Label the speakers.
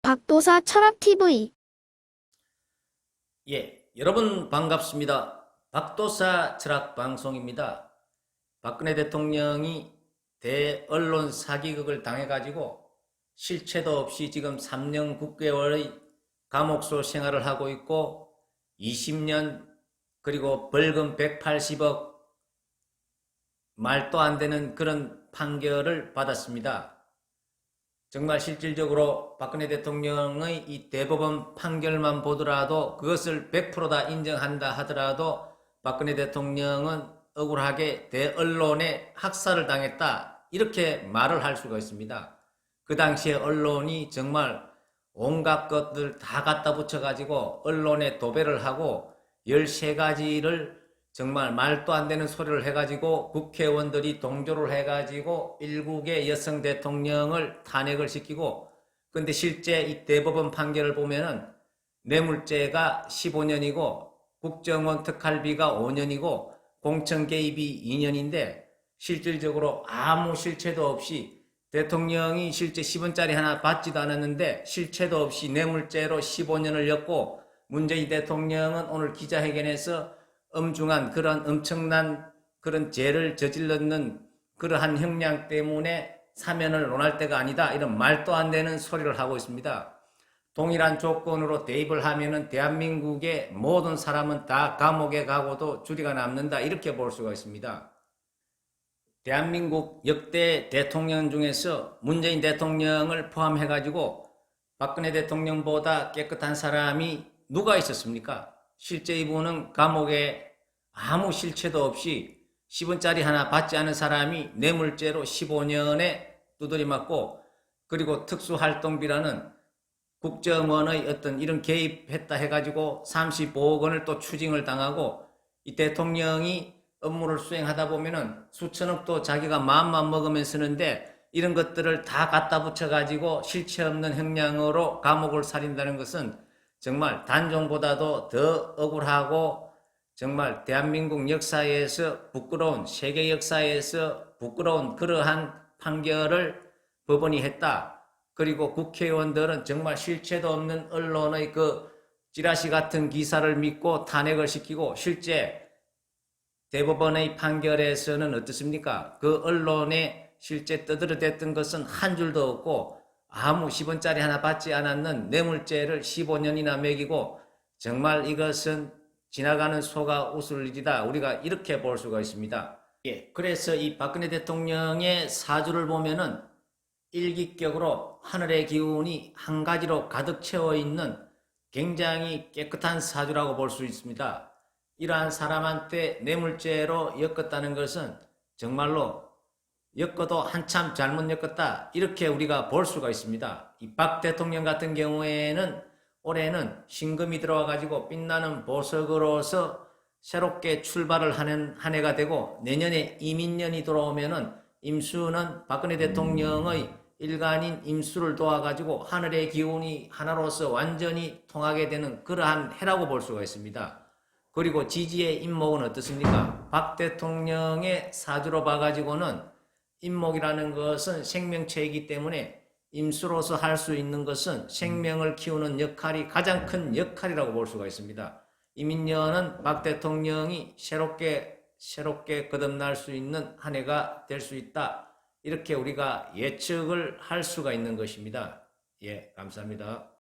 Speaker 1: 박도사 철학TV.
Speaker 2: 여러분 반갑습니다. 박도사 철학방송입니다. 박근혜 대통령이 대언론 사기극을 당해가지고 실체도 없이 지금 3년 9개월의 감옥소 생활을 하고 있고 20년 그리고 벌금 180억 말도 안 되는 그런 판결을 받았습니다. 정말 실질적으로 박근혜 대통령의 이 대법원 판결만 보더라도 그것을 100%다 인정한다 하더라도 박근혜 대통령은 억울하게 대언론에 학살을 당했다 이렇게 말을 할 수가 있습니다. 그 당시에 언론이 정말 온갖 것들 다 갖다 붙여가지고 언론에 도배를 하고 13가지를 정말 말도 안 되는 소리를 해가지고 국회의원들이 동조를 해가지고 일국의 여성 대통령을 탄핵을 시키고, 근데 실제 이 대법원 판결을 보면은 뇌물죄가 15년이고 국정원 특활비가 5년이고 공천 개입이 2년인데 실질적으로 아무 실체도 없이 대통령이 실제 10원짜리 하나 받지도 않았는데 실체도 없이 뇌물죄로 15년을 였고, 문재인 대통령은 오늘 기자회견에서 엄중한 그런 엄청난 그런 죄를 저질렀는 그러한 형량 때문에 사면을 논할 때가 아니다 이런 말도 안 되는 소리를 하고 있습니다. 동일한 조건으로 대입을 하면은 대한민국의 모든 사람은 다 감옥에 가고도 주리가 남는다 이렇게 볼 수가 있습니다. 대한민국 역대 대통령 중에서 문재인 대통령을 포함해가지고 박근혜 대통령보다 깨끗한 사람이 누가 있었습니까? 실제 이분은 감옥에 아무 실체도 없이 10원짜리 하나 받지 않은 사람이 뇌물죄로 15년에 두드려 맞고, 그리고 특수활동비라는 국정원의 어떤 이런 개입했다 해가지고 35억 원을 또 추징을 당하고, 이 대통령이 업무를 수행하다 보면은 수천억도 자기가 마음만 먹으면 쓰는데 이런 것들을 다 갖다 붙여가지고 실체 없는 형량으로 감옥을 살인다는 것은 정말 단종보다도 더 억울하고 정말 대한민국 역사에서 부끄러운, 세계 역사에서 부끄러운 그러한 판결을 법원이 했다. 그리고 국회의원들은 정말 실체도 없는 언론의 그 찌라시 같은 기사를 믿고 탄핵을 시키고, 실제 대법원의 판결에서는 어떻습니까? 그 언론에 실제 떠들어댔던 것은 한 줄도 없고 아무 10원짜리 하나 받지 않았는 뇌물죄를 15년이나 매기고, 정말 이것은 지나가는 소가 웃을 일이다 우리가 이렇게 볼 수가 있습니다. 그래서 이 박근혜 대통령의 사주를 보면은 일기격으로 하늘의 기운이 한 가지로 가득 채워 있는 굉장히 깨끗한 사주라고 볼 수 있습니다. 이러한 사람한테 뇌물죄로 엮었다는 것은 정말로 엮어도 한참 잘못 엮었다 이렇게 우리가 볼 수가 있습니다. 이 박 대통령 같은 경우에는 올해는 신금이 들어와 가지고 빛나는 보석으로서 새롭게 출발을 하는 한 해가 되고, 내년에 이민년이 돌아오면은 임수는 박근혜 대통령의 일간인 임수를 도와 가지고 하늘의 기운이 하나로서 완전히 통하게 되는 그러한 해라고 볼 수가 있습니다. 그리고 지지의 인목은 어떻습니까? 박 대통령의 사주로 봐가지고는 인목이라는 것은 생명체이기 때문에 임수로서 할 수 있는 것은 생명을 키우는 역할이 가장 큰 역할이라고 볼 수가 있습니다. 이민년은 박 대통령이 새롭게 거듭날 수 있는 한 해가 될 수 있다 이렇게 우리가 예측을 할 수가 있는 것입니다. 감사합니다.